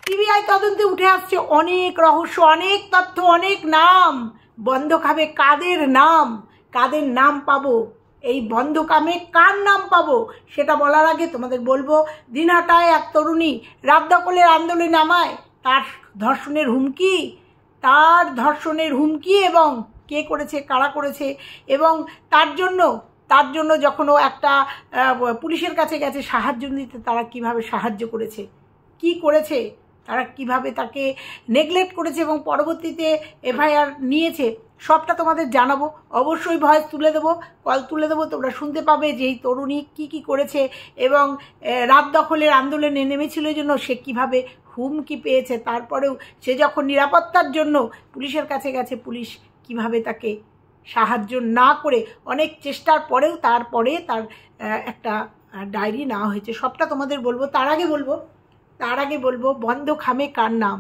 CBI তদন্তে উঠে আসছে অনেক রহস্য, অনেক তথ্য, অনেক নাম। বন্ধ খাবে কাদের নাম পাবো, এই বন্ধ কামে কার নাম পাবো সেটা বলার আগে তোমাদের বলবো, দিনহাটায় এক তরুণী রাত দখলের আন্দোলনে নামায়, তার ধর্ষণের হুমকি এবং কে করেছে, কারা করেছে, এবং তার জন্য যখন ও একটা পুলিশের কাছে গেছে সাহায্য নিতে, তারা কিভাবে সাহায্য করেছে, কি করেছে, তারা কিভাবে তাকে নেগলেক্ট করেছে এবং পরবর্তীতে এফআইআর নিয়েছে, সবটা তোমাদের জানাবো। অবশ্যই ভয়েস তুলে দেবো, কল তুলে দেবো, তোমরা শুনতে পাবে যে এই তরুণী কি করেছে এবং রাত দখলের আন্দোলনে নেমেছিল জন্য সে কিভাবে হুমকি পেয়েছে। তারপরেও সে যখন নিরাপত্তার জন্য পুলিশের কাছে গেছে, পুলিশ কিভাবে তাকে সাহায্য না করে, অনেক চেষ্টার পরেও তারপরে তার একটা ডায়েরি নেওয়া হয়েছে, সবটা তোমাদের বলবো। তার আগে বলবো বন্ধ খামে কার নাম,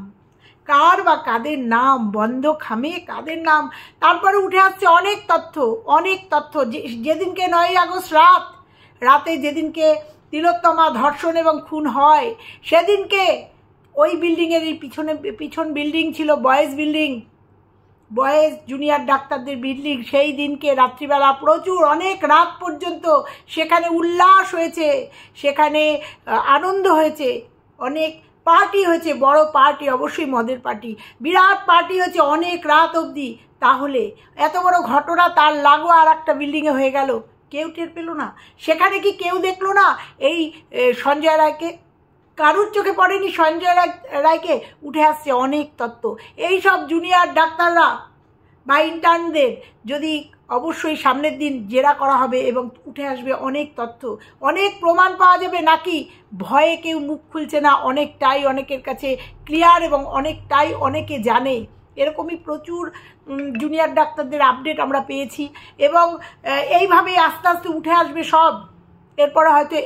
কার বা কাদের নাম, বন্ধ খামে কাদের নাম। তারপরে উঠে আসছে অনেক তথ্য। যেদিনকে 9ই আগস্ট রাতে যেদিনকে তিলোত্তমা ধর্ষণ এবং খুন হয়, সেদিনকে ওই বিল্ডিংয়ের পিছন বিল্ডিং ছিল বয়েজ জুনিয়র ডাক্তারদের বিল্ডিং। সেই দিনকে রাত্রিবেলা প্রচুর অনেক রাত পর্যন্ত সেখানে উল্লাস হয়েছে, সেখানে আনন্দ হয়েছে, অনেক পার্টি হয়েছে, বড় পার্টি, অবশ্যই মদের পার্টি, বিরাট পার্টি হয়েছে অনেক রাত অবধি। তাহলে এত বড় ঘটনা তার লাগোয়া আর একটা বিল্ডিংয়ে হয়ে গেল, কেউ টের পেল না? সেখানে কি কেউ দেখলো না এই সঞ্জয় রায়কে? কারুর চোখে পড়েনি সঞ্জয় রায়কে? উঠে আসছে অনেক তথ্য। এই সব জুনিয়র ডাক্তাররা বা ইন্টার্নদের যদি অবশ্যই সামনের দিন জেরা করা হবে এবং উঠে আসবে অনেক তথ্য, অনেক প্রমাণ পাওয়া যাবে। নাকি ভয়ে কেউ মুখ খুলছে না, অনেকটাই অনেকের কাছে ক্লিয়ার এবং অনেকটাই অনেকে জানে। এরকমই প্রচুর জুনিয়র ডাক্তারদের আপডেট আমরা পেয়েছি এবং এইভাবেই আস্তে আস্তে উঠে আসবে সব। এরপরে হয়তো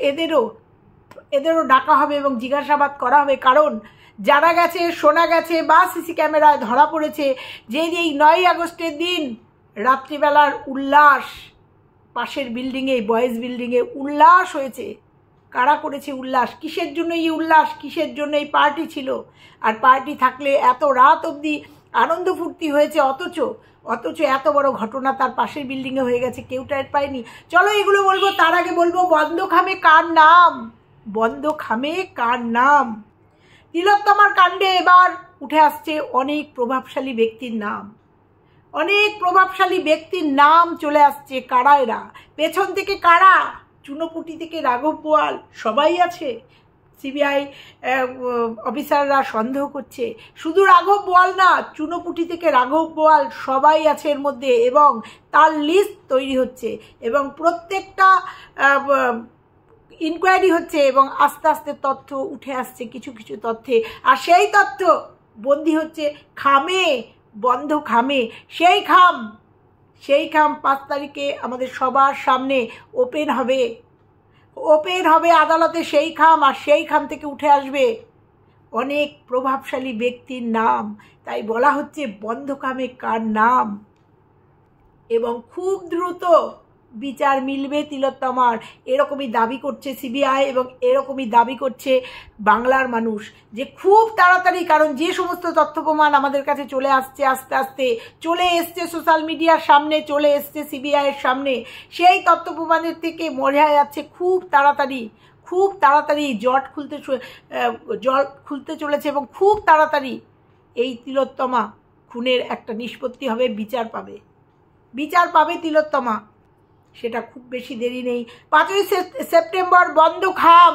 এদেরও ডাকা হবে এবং জিজ্ঞাসাবাদ করা হবে, কারণ জানা গেছে, শোনা গেছে বা সিসি ক্যামেরায় ধরা পড়েছে যে এই 9ই আগস্টের দিন রাত্রিবেলার উল্লাস, পাশের বিল্ডিংয়ে, বয়েজ বিল্ডিংয়ে উল্লাস হয়েছে। কারা করেছে উল্লাস? কিসের জন্য এই উল্লাস, কিসের জন্য এই পার্টি ছিল? আর পার্টি থাকলে এত রাত অবধি আনন্দ ফুর্তি হয়েছে, অথচ এত বড় ঘটনা তার পাশের বিল্ডিংয়ে হয়ে গেছে, কেউ টের পায়নি। চলো এগুলো বলবো, তার আগে বলবো বন্ধ খামে কার নাম। তিলোত্তমার কাণ্ডে এবার উঠে আসছে অনেক প্রভাবশালী ব্যক্তির নাম চলে আসছে। কারা এরা? পেছন থেকে কারা? চুনোপুটি থেকে রাঘব বোয়াল, সবাই আছে। সিবিআই অফিসাররা সন্দেহ করছে শুধু রাঘব বোয়াল না, চুনোপুটি থেকে রাঘব বোয়াল সবাই আছে এর মধ্যে, এবং তার লিস্ট তৈরি হচ্ছে এবং প্রত্যেকটা ইনকোয়ারি হচ্ছে এবং আস্তে আস্তে তথ্য উঠে আসছে কিছু তথ্যে। আর সেই তথ্য বন্দী হচ্ছে বন্ধ খামে। সেই খাম 5 তারিখে আমাদের সবার সামনে ওপেন হবে আদালতে সেই খাম। আর সেই খাম থেকে উঠে আসবে অনেক প্রভাবশালী ব্যক্তির নাম। তাই বলা হচ্ছে বন্ধ খামে কার নাম, এবং খুব দ্রুত বিচার মিলবে তিলোত্তমার, এরকমই দাবি করছে সিবিআই এবং এরকমই দাবি করছে বাংলার মানুষ যে খুব তাড়াতাড়ি, কারণ যে সমস্ত তথ্য প্রমাণ আমাদের কাছে চলে আসছে, আস্তে আস্তে চলে এসছে সোশ্যাল মিডিয়ার সামনে, চলে এসছে সিবিআইয়ের সামনে, সেই তথ্য প্রমাণের থেকে বোঝা যাচ্ছে খুব তাড়াতাড়ি জট খুলতে চলেছে এবং খুব তাড়াতাড়ি এই তিলোত্তমা খুনের একটা নিষ্পত্তি হবে, বিচার পাবে তিলোত্তমা। সেটা খুব বেশি দেরি নেই। 5ই সেপ্টেম্বর বন্ধ খাম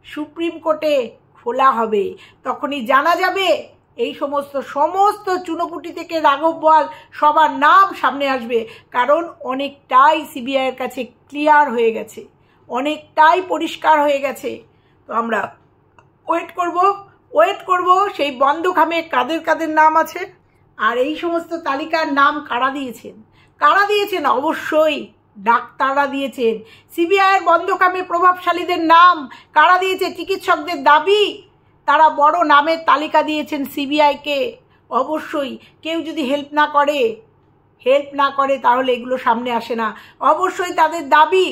সুপ্রিম কোর্টে খোলা হবে, তখনই জানা যাবে এই সমস্ত চুনোপুটি থেকে রাঘব বোয়াল সবার নাম সামনে আসবে, কারণ অনেকটাই সিবিআইয়ের কাছে ক্লিয়ার হয়ে গেছে, অনেকটাই পরিষ্কার হয়ে গেছে। তো আমরা ওয়েট করব সেই বন্ধ খামে কাদের নাম আছে। আর এই সমস্ত তালিকার নাম কারা দিয়েছেন? অবশ্যই ডাক্তাররা দিয়েছেন। সিবিআইয়ের বন্ধ খামে প্রভাবশালীদের নাম কারা দিয়েছে? চিকিৎসকদের দাবি তারা বড় নামের তালিকা দিয়েছেন সিবিআইকে। অবশ্যই কেউ যদি হেল্প না করে তাহলে এগুলো সামনে আসে না। অবশ্যই তাদের দাবি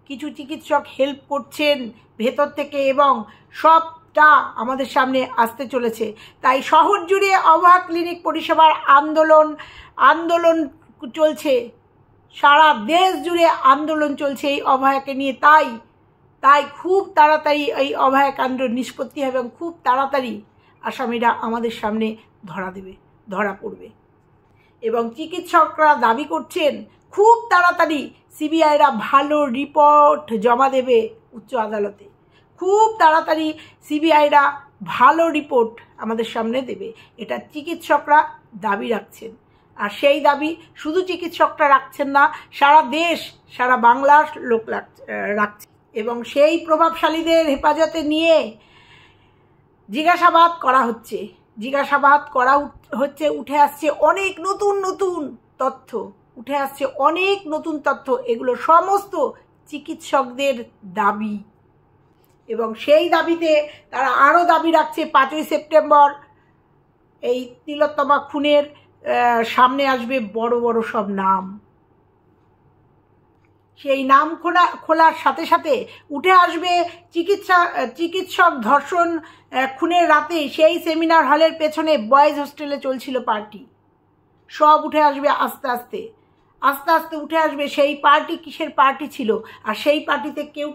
কিছু চিকিৎসক হেল্প করছেন ভেতর থেকে এবং সব রাতটা আমাদের সামনে আসতে চলেছে। তাই শহর জুড়ে অভয়া ক্লিনিক পরিষেবার আন্দোলন চলছে, সারা দেশ জুড়ে আন্দোলন চলছে এই অভয়াকে নিয়ে। তাই খুব তাড়াতাড়ি এই অভয়া কাণ্ড নিষ্পত্তি হবে এবং খুব তাড়াতাড়ি আসামিরা আমাদের সামনে ধরা পড়বে। এবং চিকিৎসকরা দাবি করছেন খুব তাড়াতাড়ি সিবিআইরা ভালো রিপোর্ট জমা দেবে উচ্চ আদালতে, খুব তাড়াতাড়ি সিবিআইরা ভালো রিপোর্ট আমাদের সামনে দেবে, এটা চিকিৎসকরা দাবি রাখছেন। আর সেই দাবি শুধু চিকিৎসকরা রাখছেন না, সারা দেশ, সারা বাংলার লোক রাখছে। এবং সেই প্রভাবশালীদের হেফাজতে নিয়ে জিজ্ঞাসাবাদ করা হচ্ছে, উঠে আসছে অনেক নতুন তথ্য, এগুলো সমস্ত চিকিৎসকদের দাবি। এবং সেই দাবিতে তারা আরও দাবি রাখছে 5ই সেপ্টেম্বর এই তিলোত্তমা খুনের সামনে আসবে বড় বড় সব নাম। সেই নাম খোলার সাথে সাথে উঠে আসবে চিকিৎসক ধর্ষণ খুনের রাতে সেই সেমিনার হলের পেছনে বয়েজ হোস্টেলে চলছিল পার্টি, সব উঠে আসবে আস্তে আস্তে উঠে আসবে সেই পার্টি কিসের পার্টি ছিল। আর সেই পার্টিতে কেউ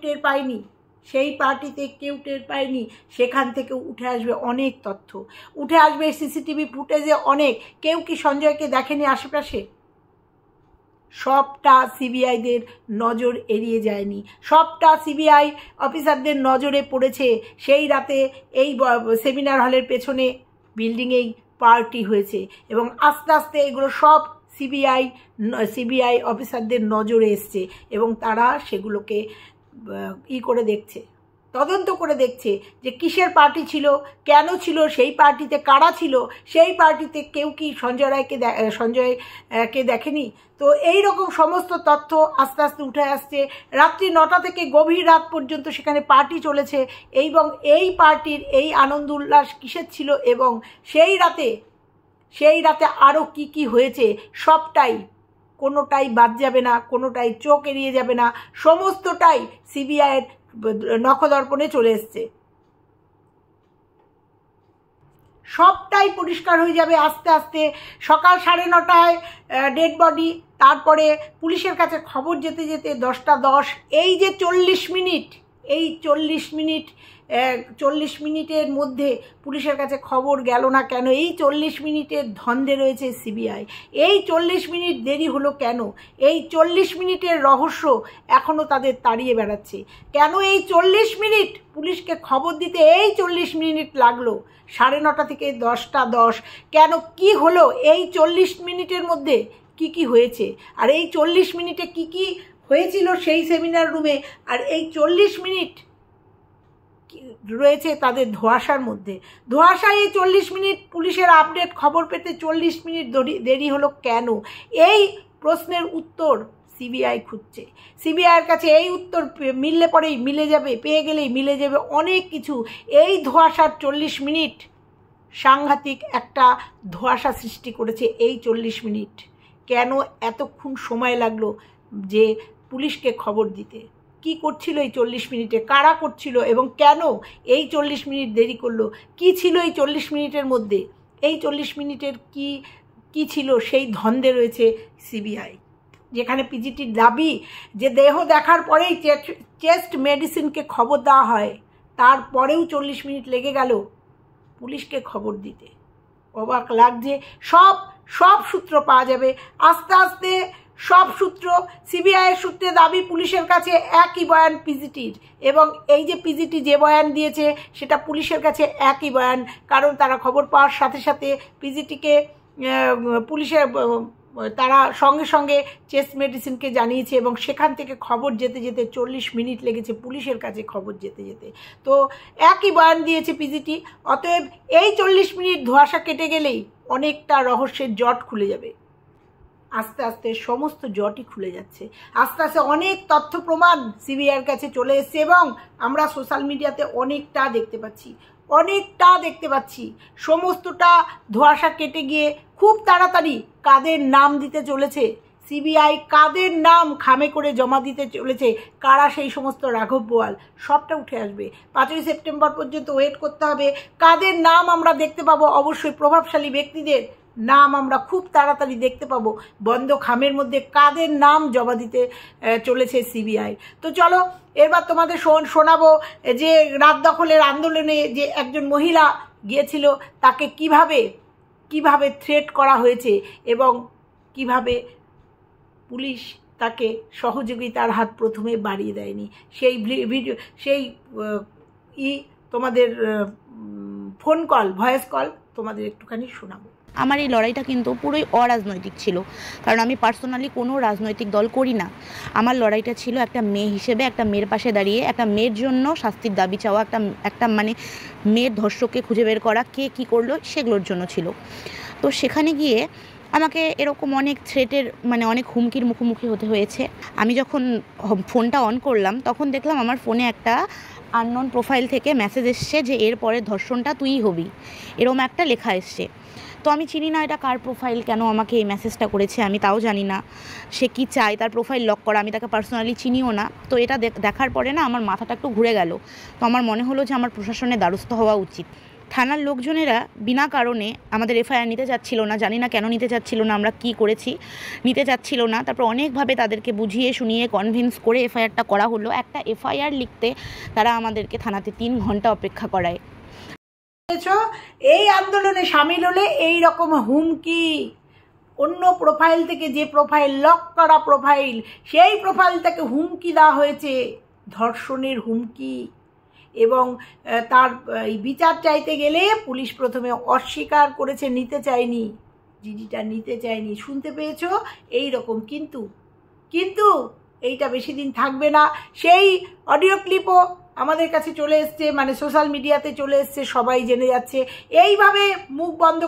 টের পায়নি, সেখান থেকে উঠে আসবে অনেক তথ্য, উঠে আসবে সিসিটিভি ফুটেজে অনেক। কেউ কি সঞ্জয়কে দেখেনি আশেপাশে? সবটা সিবিআইদের নজর এড়িয়ে যায়নি, সবটা সিবিআই অফিসারদের নজরে পড়েছে। সেই রাতে এই সেমিনার হলের পেছনে বিল্ডিংয়েই পার্টি হয়েছে এবং আস্তে আস্তে এগুলো সব সিবিআই অফিসারদের নজরে এসছে এবং তারা সেগুলোকে তদন্ত করে দেখছে যে কিসের পার্টি ছিল, কেন ছিল, সেই পার্টিতে কারা ছিল, সেই পার্টিতে কেউ কি সঞ্জয়কে দেখেনি। তো এই রকম সমস্ত তথ্য আস্তে আস্তে উঠে আসছে। রাত্রি 9টা থেকে গভীর রাত পর্যন্ত সেখানে পার্টি চলেছে এবং এই পার্টির এই আনন্দ উল্লাস কিসের ছিল এবং সেই রাতে আরও কি হয়েছে সবটাই, কোনোটাই বাদ যাবে না, কোনোটাই চোখ এড়িয়ে যাবে না, সমস্তটাই সিবিআইয়ের নখদর্পণে চলে এসছে। সবটাই পরিষ্কার হয়ে যাবে আস্তে আস্তে। সকাল 9:30 ডেড বডি, তারপরে পুলিশের কাছে খবর যেতে 10টা 10, এই যে 40 মিনিটের মধ্যে পুলিশের কাছে খবর গেল না কেন? এই 40 মিনিটের ধন্দে রয়েছে সিবিআই। এই 40 মিনিট দেরি হলো কেন? এই 40 মিনিটের রহস্য এখনও তাদের তাড়িয়ে বেড়াচ্ছে। কেন এই 40 মিনিট পুলিশকে খবর দিতে এই 40 মিনিট লাগলো? 9:30 থেকে 10টা 10, কেন? কি হলো এই 40 মিনিটের মধ্যে? কি হয়েছে? আর এই 40 মিনিটে কি হয়েছিল সেই সেমিনার রুমে? আর এই 40 মিনিট রয়েছে তাদের ধোঁয়াশার মধ্যে। ধোঁয়াশায় এই 40 মিনিট পুলিশের আপডেট খবর পেতে 40 মিনিট দেরি হলো কেন? এই প্রশ্নের উত্তর সিবিআই খুঁজছে। সিবিআইয়ের কাছে এই উত্তর পেয়ে গেলেই মিলে যাবে অনেক কিছু। এই ধোঁয়াশার 40 মিনিট সাংঘাতিক একটা ধোঁয়াশা সৃষ্টি করেছে। এই 40 মিনিট কেন এতক্ষণ সময় লাগলো যে পুলিশকে খবর দিতে? কি করছিল এই 40 মিনিটে? কারা করছিল এবং কেন এই 40 মিনিট দেরি করলো? কি ছিল এই 40 মিনিটের মধ্যে? এই 40 মিনিটের কি ছিল সেই ধন্দে রয়েছে সিবিআই। যেখানে পিজিটির দাবি যে দেহ দেখার পরেই চেস্ট মেডিসিনকে খবর দেওয়া হয়, তারপরেও 40 মিনিট লেগে গেল পুলিশকে খবর দিতে। অবাক লাগছে। সব সূত্র পাওয়া যাবে আস্তে আস্তে। সব সূত্র, সিবিআইয়ের সূত্রে দাবি পুলিশের কাছে একই বয়ান পিজিটির, এবং এই যে পিজিটি যে বয়ান দিয়েছে সেটা পুলিশের কাছে একই বয়ান, কারণ তারা খবর পাওয়ার সাথে সাথে পিজিটিকে পুলিশের তারা সঙ্গে সঙ্গে চেস্ট মেডিসিনকে জানিয়েছে এবং সেখান থেকে খবর যেতে 40 মিনিট লেগেছে পুলিশের কাছে খবর যেতে। তো একই বয়ান দিয়েছে পিজিটি। অতএব এই 40 মিনিট ধোঁয়াশা কেটে গেলেই অনেকটা রহস্যের জট খুলে যাবে। আস্তে আস্তে সমস্ত জটই খুলে যাচ্ছে। আস্তে আস্তে অনেক তথ্য প্রমাণ সিবিআইয়ের কাছে চলে এসছে এবং আমরা সোশ্যাল মিডিয়াতে অনেকটা দেখতে পাচ্ছি। সমস্তটা ধোঁয়াশা কেটে গিয়ে খুব তাড়াতাড়ি কাদের নাম দিতে চলেছে সিবিআই কাদের নাম খামে করে জমা দিতে চলেছে, কারা সেই সমস্ত রাঘব বোয়াল, সবটা উঠে আসবে। 5ই সেপ্টেম্বর পর্যন্ত ওয়েট করতে হবে। কাদের নাম আমরা দেখতে পাবো, অবশ্যই প্রভাবশালী ব্যক্তিদের নাম আমরা খুব তাড়াতাড়ি দেখতে পাবো। বন্ধ খামের মধ্যে কাদের নাম জমা দিতে চলেছে সিবিআই। তো চলো এবার তোমাদের শোনাবো যে রাত দখলের আন্দোলনে যে একজন মহিলা গিয়েছিল তাকে কিভাবে থ্রেট করা হয়েছে এবং কিভাবে পুলিশ তাকে সহযোগিতার হাত প্রথমে বাড়িয়ে দেয়নি, সেই ভিডিও, সেই তোমাদের ফোন কল, ভয়েস কল তোমাদের একটুখানি শোনাবো। আমার এই লড়াইটা কিন্তু পুরোই অরাজনৈতিক ছিল, কারণ আমি পার্সোনালি কোনো রাজনৈতিক দল করি না। আমার লড়াইটা ছিল একটা মেয়ে হিসেবে, একটা মেয়ের পাশে দাঁড়িয়ে একটা মেয়ের জন্য শাস্তির দাবি চাওয়া, একটা মানে মেয়ের ধর্ষককে খুঁজে বের করা, কে কী করলো সেগুলোর জন্য ছিল। তো সেখানে গিয়ে আমাকে এরকম অনেক থ্রেটের মানে অনেক হুমকির মুখোমুখি হতে হয়েছে। আমি যখন ফোনটা অন করলাম তখন দেখলাম আমার ফোনে একটা আননোন প্রোফাইল থেকে মেসেজ এসছে যে এরপরে ধর্ষণটা তুই হবি, এরকম একটা লেখা এসছে। তো আমি চিনি না এটা কার প্রোফাইল, কেন আমাকে এই মেসেজটা করেছে আমি তাও জানি না, সে কি চায়, তার প্রোফাইল লক করা, আমি তাকে পার্সোনালি চিনিও না। তো এটা দেখার পরে না আমার মাথাটা একটু ঘুরে গেল। তো আমার মনে হলো যে আমার প্রশাসনের দ্বারস্থ হওয়া উচিত। থানার লোকজনেরা বিনা কারণে আমাদের এফআইআর নিতে চাচ্ছিল না, জানি না কেন নিতে চাচ্ছিল না, আমরা কি করেছি নিতে চাচ্ছিল না। তারপর অনেকভাবে তাদেরকে বুঝিয়ে শুনিয়ে কনভিন্স করে এফআইআরটা করা হলো। একটা এফআইআর লিখতে তারা আমাদেরকে থানাতে 3 ঘন্টা অপেক্ষা করায়। এই আন্দোলনে সামিল হলে এই রকম হুমকি, অন্য প্রোফাইল থেকে, যে প্রোফাইল লক করা প্রোফাইল, সেই প্রোফাইল থেকে হুমকি দেওয়া হয়েছে, ধর্ষণের হুমকি। এবং তার বিচার চাইতে গেলে পুলিশ প্রথমে অস্বীকার করেছে, নিতে চায়নি, জিডিটা নিতে চায়নি। শুনতে পেয়েছ এই রকম। কিন্তু এইটা বেশি দিন থাকবে না। সেই অডিও ক্লিপও আমাদের কাছে চলে এসছে, মানে সোশ্যাল মিডিয়াতে চলে এসছে, সবাই জেনে যাচ্ছে। এইভাবে মুখ বন্ধ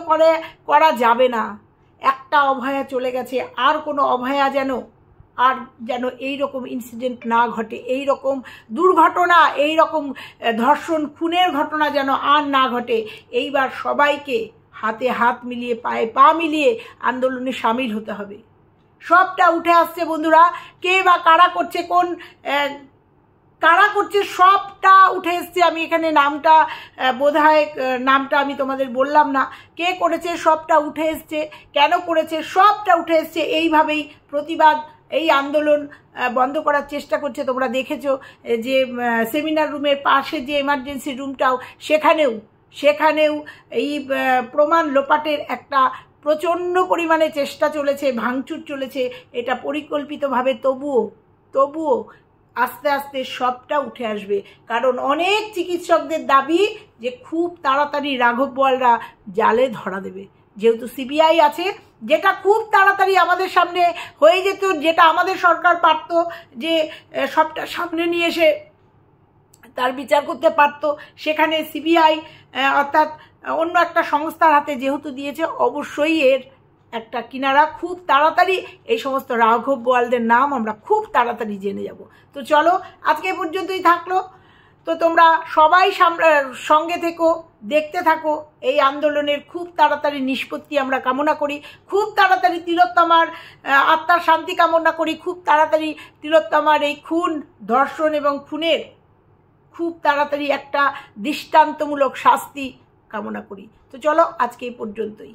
করা যাবে না। একটা অভয়া চলে গেছে, আর কোনো অভয়া যেন এই রকম ইনসিডেন্ট না ঘটে, এই রকম দুর্ঘটনা, এই রকম ধর্ষণ খুনের ঘটনা যেন আর না ঘটে। এইবার সবাইকে হাতে হাত মিলিয়ে পায়ে পা মিলিয়ে আন্দোলনে সামিল হতে হবে। সবটা উঠে আসছে বন্ধুরা, কে বা কারা করছে, কারা করছে সবটা উঠে এসছে। আমি এখানে নামটা বোধহয় নামটা আমি তোমাদের বললাম না, কে করেছে সবটা উঠে এসছে, কেন করেছে সবটা উঠে এসছে। এইভাবেই প্রতিবাদ, এই আন্দোলন বন্ধ করার চেষ্টা করছে। তোমরা দেখেছো যে সেমিনার রুমের পাশে যে এমার্জেন্সি রুমটাও, সেখানেও এই প্রমাণ লোপাটের একটা প্রচণ্ড পরিমাণে চেষ্টা চলেছে, ভাঙচুর চলেছে। এটা পরিকল্পিতভাবে, তবুও আস্তে আস্তে সবটা উঠে আসবে। কারণ অনেক চিকিৎসকদের দাবি যে খুব তাড়াতাড়ি রাঘব বোয়ালরা জালে ধরা দেবে, যেহেতু সিবিআই আছে, যেটা খুব তাড়াতাড়ি আমাদের সামনে হয়ে যেত, যেটা আমাদের সরকার পারত যে সবটা সামনে নিয়ে এসে তার বিচার করতে পারত। সেখানে সিবিআই অর্থাৎ অন্য একটা সংস্থার হাতে যেহেতু দিয়েছে, অবশ্যই এর একটা কিনারা খুব তাড়াতাড়ি এই সমস্ত রাঘব বোয়ালদের নাম আমরা খুব তাড়াতাড়ি জেনে যাব। তো চলো আজকে পর্যন্তই থাকলো। তো তোমরা সবাই সঙ্গে থেকো, দেখতে থাকো। এই আন্দোলনের খুব তাড়াতাড়ি নিষ্পত্তি আমরা কামনা করি, খুব তাড়াতাড়ি তিলোত্তমার আত্মার শান্তি কামনা করি, খুব তাড়াতাড়ি তিলোত্তমার এই খুন, ধর্ষণ এবং খুনের খুব তাড়াতাড়ি একটা দৃষ্টান্তমূলক শাস্তি কামনা করি। তো চলো আজকে এই পর্যন্তই।